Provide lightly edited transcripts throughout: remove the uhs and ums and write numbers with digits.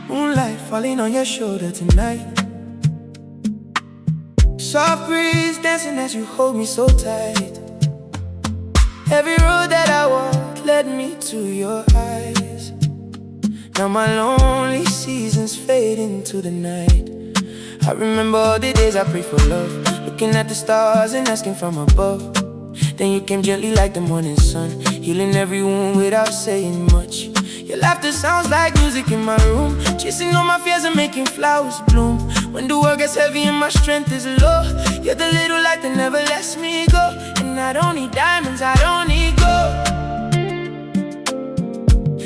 Moonlight falling on your shoulder tonight. Soft breeze dancing as you hold me so tight. Every road that I walked led me to your eyes. Now my lonely seasons fade into the night. I remember all the days I prayed for love, looking at the stars and asking from above. Then you came gently like the morning sun, healing every wound without saying much. Your laughter sounds like music in my room, chasing all my fears and making flowers bloom. When the world gets heavy and my strength is low, you're the little light that never lets me go. And I don't need diamonds, I don't need gold.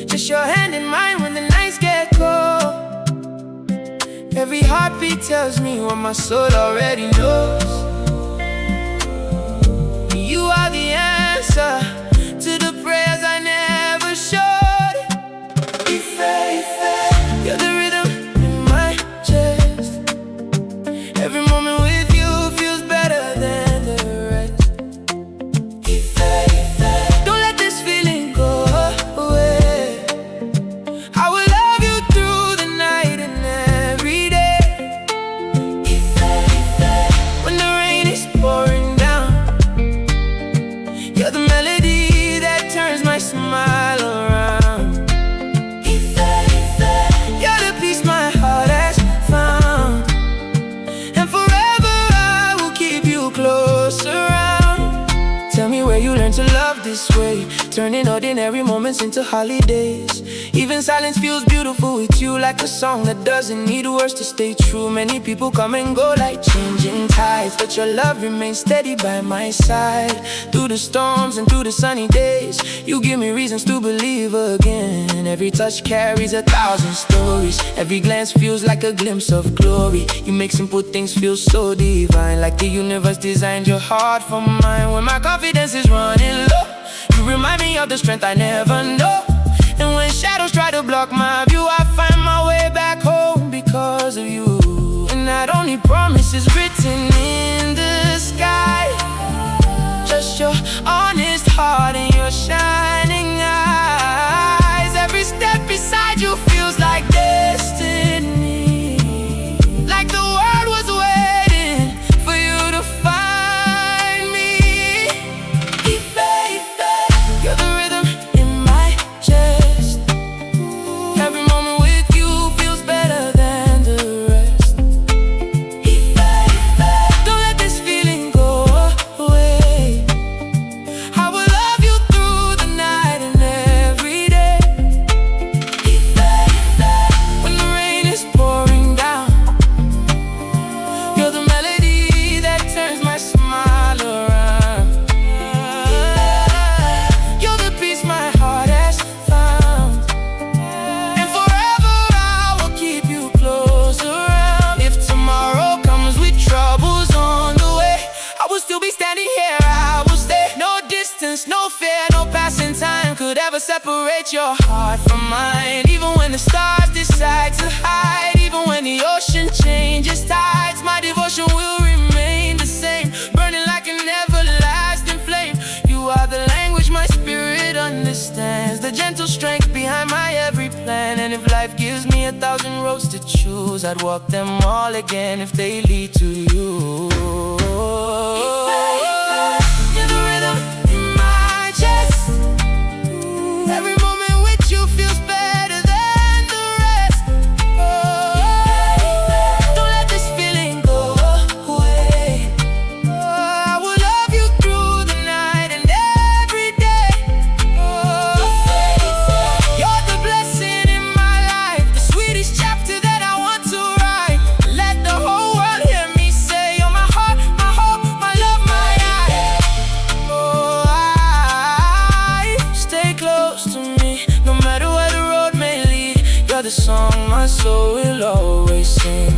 Just your hand in mine when the nights get cold. Every heartbeat tells me what my soul already knows. You are the answer to the prayers I never showed. You're the rhythm in my chest. Every moment with you feels better than the rest. Don't let this feeling go away. I will love you through the night and every day. When the rain is pouring down, you're the melody that turns my smile around. You're the peace my heart has found, and forever I will keep you close around. Tell me where you learned to love this way, turning ordinary moments into holidays. Even silence feels beautiful with you, like a song that doesn't need words to stay true. Many people come and go like changing tides, but your love remains steady by my side. Through the storms and through the sunny days, you give me reasons to believe again. Every touch carries 1,000 stories, every glance feels like a glimpse of glory. You make simple things feel so divine, like the universe designed your heart for mine. When my confidence is running low, you remind me of the strength I never know. And when shadows try to block my view, I find my way back home because of you. And I don't need promises written in the sky, just your honest heart and your shining eyes. Every step beside you feels like destiny, like the world was waiting for you to find me. You're the rhythm in my chest. Every moment with you feels better than the rest. Don't let this feeling go away. I will love you through the night and every day. When the rain is pouring down, you're the melody that turns my smile around. You're the peace my heart has found, and forever I will keep you close around. If tomorrow comes with troubles on the way, I will still be standing here, I will stay. No distance, no fear, no passing time could ever separate your heart from mine. Even when the stars decide to hide, even when the ocean changes tides, my devotion will remain the same, burning like an everlasting flame. You are the language my spirit understands, the gentle strength behind my every plan. And if life gives me 1,000 roads to choose, I'd walk them all again if they lead to you. You're the rhythm in my chest. Every moment with you feels better than the rest. Don't let this feeling go away. I will love you through the night and every day. You're the blessing in my life, the sweetest chapter that I want to write. Let the whole world hear me say, you're my heart, my hope, my love, my eye. Stay close to me, no matter where the road may lead. You're the song my soul will always sing.